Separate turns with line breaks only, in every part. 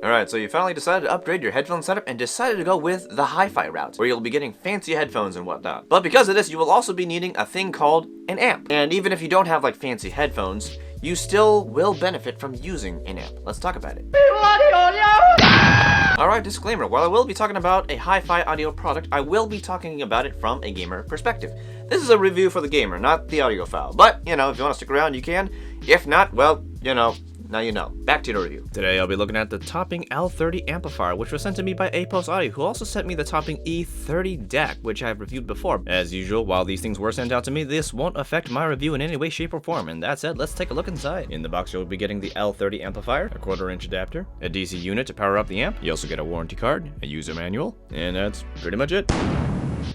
Alright, so you finally decided to upgrade your headphone setup and decided to go with the hi-fi route, where you'll be getting fancy headphones and whatnot. But because of this, you will also be needing a thing called an amp. And even if you don't have like fancy headphones, you still will benefit from using an amp. Let's talk about it. Alright, disclaimer, while I will be talking about a hi-fi audio product, I will be talking about it from a gamer perspective. This is a review for the gamer, not the audiophile. But, you know, if you want to stick around, you can. If not, well, you know. Now you know. Back to the review. Today I'll be looking at the Topping L30 amplifier, which was sent to me by Apos Audio, who also sent me the Topping E30 DAC, which I've reviewed before. As usual, while these things were sent out to me, this won't affect my review in any way, shape, or form. And that said, let's take a look inside. In the box, you'll be getting the L30 amplifier, a 1/4-inch adapter, a DC unit to power up the amp. You also get a warranty card, a user manual, and that's pretty much it.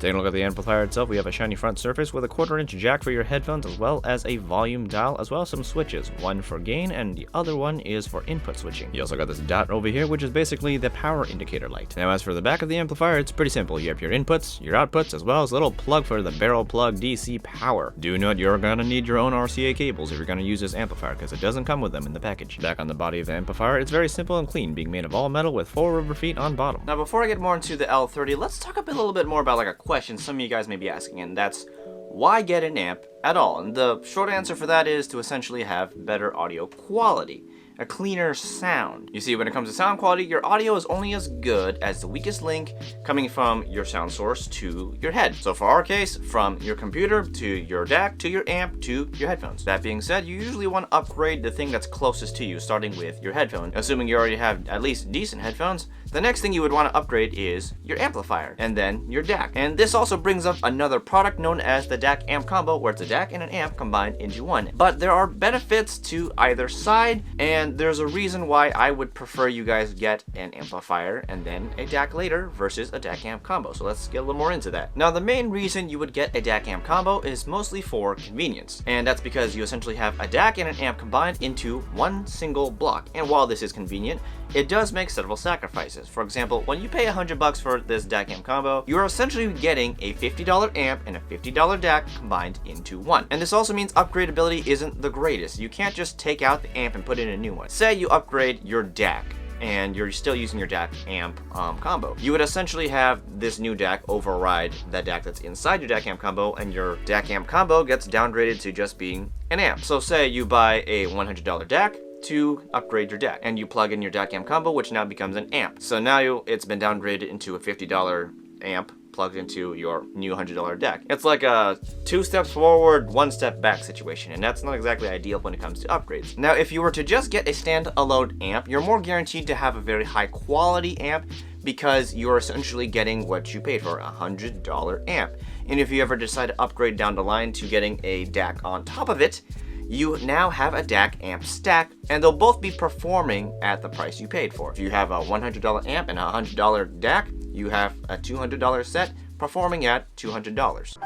Taking a look at the amplifier itself, we have a shiny front surface with a 1/4-inch jack for your headphones, as well as a volume dial, as well as some switches. One for gain, and the other one is for input switching. You also got this dot over here, which is basically the power indicator light. Now, as for the back of the amplifier, it's pretty simple. You have your inputs, your outputs, as well as a little plug for the barrel plug DC power. Do note you're gonna need your own RCA cables if you're gonna use this amplifier, because it doesn't come with them in the package. Back on the body of the amplifier, it's very simple and clean, being made of all metal with 4 rubber feet on bottom. Now, before I get more into the L30, let's talk a little bit more about like a question some of you guys may be asking, and that's why get an amp at all? And the short answer for that is to essentially have better audio quality, a cleaner sound. You see, when it comes to sound quality, your audio is only as good as the weakest link coming from your sound source to your head. So for our case, from your computer to your DAC to your amp to your headphones. That being said, you usually want to upgrade the thing that's closest to you, starting with your headphone. Assuming you already have at least decent headphones, the next thing you would want to upgrade is your amplifier, and then your DAC. And this also brings up another product known as the DAC amp combo, where it's a DAC and an amp combined into one. But there are benefits to either side, and there's a reason why I would prefer you guys get an amplifier and then a DAC later versus a DAC amp combo. So let's get a little more into that. Now, the main reason you would get a DAC amp combo is mostly for convenience. And that's because you essentially have a DAC and an amp combined into one single block. And while this is convenient, it does make several sacrifices. For example, when you pay $100 for this DAC amp combo, you're essentially getting a $50 amp and a $50 DAC combined into one. And this also means upgradability isn't the greatest. You can't just take out the amp and put in a new one. Say you upgrade your DAC and you're still using your DAC amp combo. You would essentially have this new DAC override that DAC that's inside your DAC amp combo, and your DAC amp combo gets downgraded to just being an amp. So say you buy a $100 DAC to upgrade your DAC, and you plug in your DAC amp combo, which now becomes an amp. So now it's been downgraded into a $50 amp plugged into your new $100 DAC. It's like a 2 steps forward, 1 step back situation, and that's not exactly ideal when it comes to upgrades. Now, if you were to just get a standalone amp, you're more guaranteed to have a very high quality amp because you're essentially getting what you paid for, a $100 amp. And if you ever decide to upgrade down the line to getting a DAC on top of it, you now have a DAC amp stack, and they'll both be performing at the price you paid for. If you have a $100 amp and a $100 DAC, you have a $200 set performing at $200.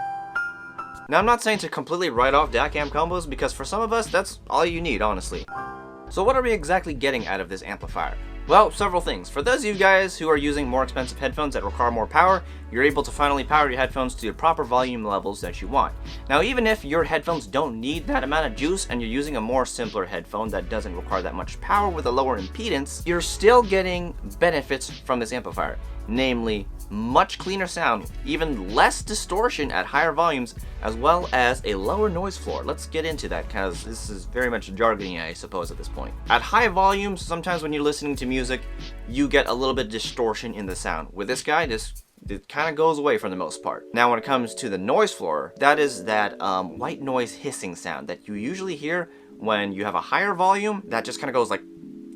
Now, I'm not saying to completely write off DAC amp combos, because for some of us, that's all you need, honestly. So what are we exactly getting out of this amplifier? Well, several things. For those of you guys who are using more expensive headphones that require more power, you're able to finally power your headphones to the proper volume levels that you want. Now, even if your headphones don't need that amount of juice and you're using a more simpler headphone that doesn't require that much power with a lower impedance, you're still getting benefits from this amplifier. Namely, much cleaner sound, even less distortion at higher volumes, as well as a lower noise floor. Let's get into that, because this is very much jargony, I suppose, at this point. At high volumes, sometimes when you're listening to music, you get a little bit of distortion in the sound. With this guy, it kind of goes away for the most part. Now, when it comes to the noise floor, that is that white noise hissing sound that you usually hear when you have a higher volume. That just kind of goes like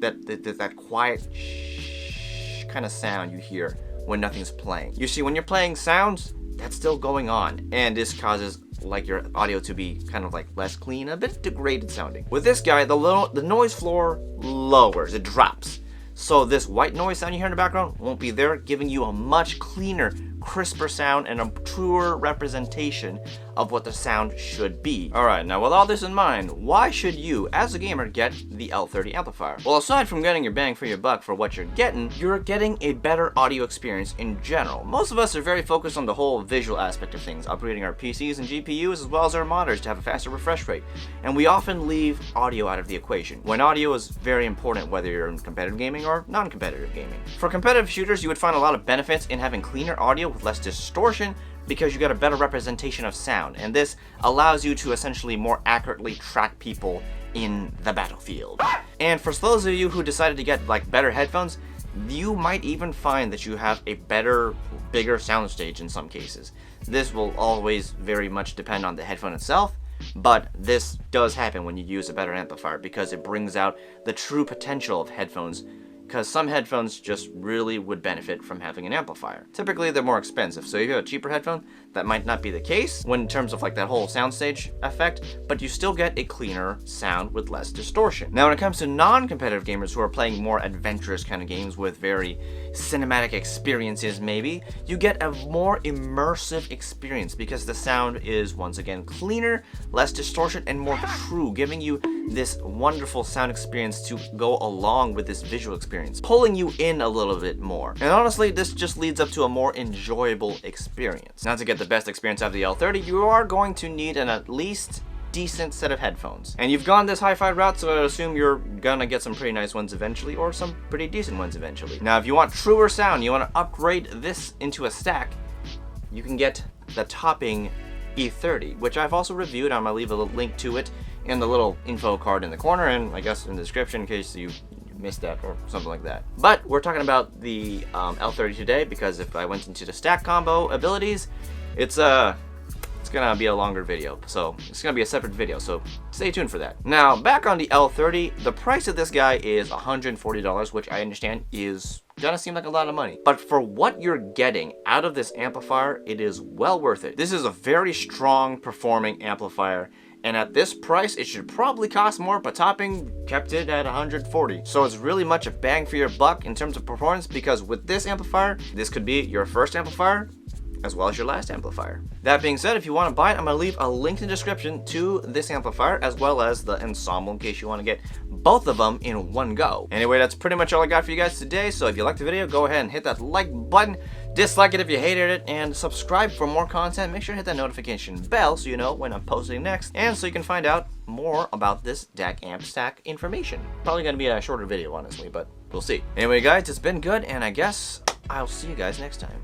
that quiet shh kind of sound you hear when nothing's playing. You see, when you're playing sounds, that's still going on, and this causes like your audio to be kind of like less clean, a bit degraded sounding. With this guy, the noise floor lowers, it drops. So this white noise sound you hear in the background won't be there, giving you a much cleaner, crisper sound and a truer representation of what the sound should be. Alright, now with all this in mind, why should you, as a gamer, get the L30 amplifier? Well, aside from getting your bang for your buck for what you're getting a better audio experience in general. Most of us are very focused on the whole visual aspect of things, upgrading our PCs and GPUs as well as our monitors to have a faster refresh rate, and we often leave audio out of the equation, when audio is very important whether you're in competitive gaming or non-competitive gaming. For competitive shooters, you would find a lot of benefits in having cleaner audio with less distortion, because you get a better representation of sound, and this allows you to essentially more accurately track people in the battlefield. And for those of you who decided to get like better headphones, you might even find that you have a better, bigger soundstage in some cases. This will always very much depend on the headphone itself, but this does happen when you use a better amplifier because it brings out the true potential of headphones, because some headphones just really would benefit from having an amplifier. Typically they're more expensive, so if you have a cheaper headphone, that might not be the case when in terms of like that whole soundstage effect, but you still get a cleaner sound with less distortion. Now when it comes to non-competitive gamers who are playing more adventurous kind of games with very cinematic experiences maybe, you get a more immersive experience because the sound is once again cleaner, less distortion, and more true, giving you this wonderful sound experience to go along with this visual experience, pulling you in a little bit more. And honestly, this just leads up to a more enjoyable experience. Now to get the best experience out of the L30, you are going to need an at least decent set of headphones. And you've gone this hi-fi route, so I assume you're gonna get some pretty nice ones eventually, or some pretty decent ones eventually. Now if you want truer sound, you want to upgrade this into a stack, you can get the Topping E30, which I've also reviewed. I'm gonna leave a little link to it in the little info card in the corner, and I guess in the description in case you missed that or something like that. But we're talking about the L30 today because if I went into the stack combo abilities, it's gonna be a longer video, so it's gonna be a separate video, so stay tuned for that. Now back on the L30, the price of this guy is $140, which I understand is gonna seem like a lot of money, but for what you're getting out of this amplifier, it is well worth it. This is a very strong performing amplifier, and at this price it should probably cost more, but Topping kept it at $140. So it's really much a bang for your buck in terms of performance, because with this amplifier, this could be your first amplifier as well as your last amplifier. That being said, if you want to buy it, I'm going to leave a link in the description to this amplifier as well as the ensemble in case you want to get both of them in one go. Anyway, that's pretty much all I got for you guys today, so if you liked the video, go ahead and hit that like button, dislike it if you hated it, and subscribe for more content. Make sure to hit that notification bell so you know when I'm posting next, and so you can find out more about this DAC amp stack information. Probably going to be a shorter video, honestly, but we'll see. Anyway, guys, it's been good, and I guess I'll see you guys next time.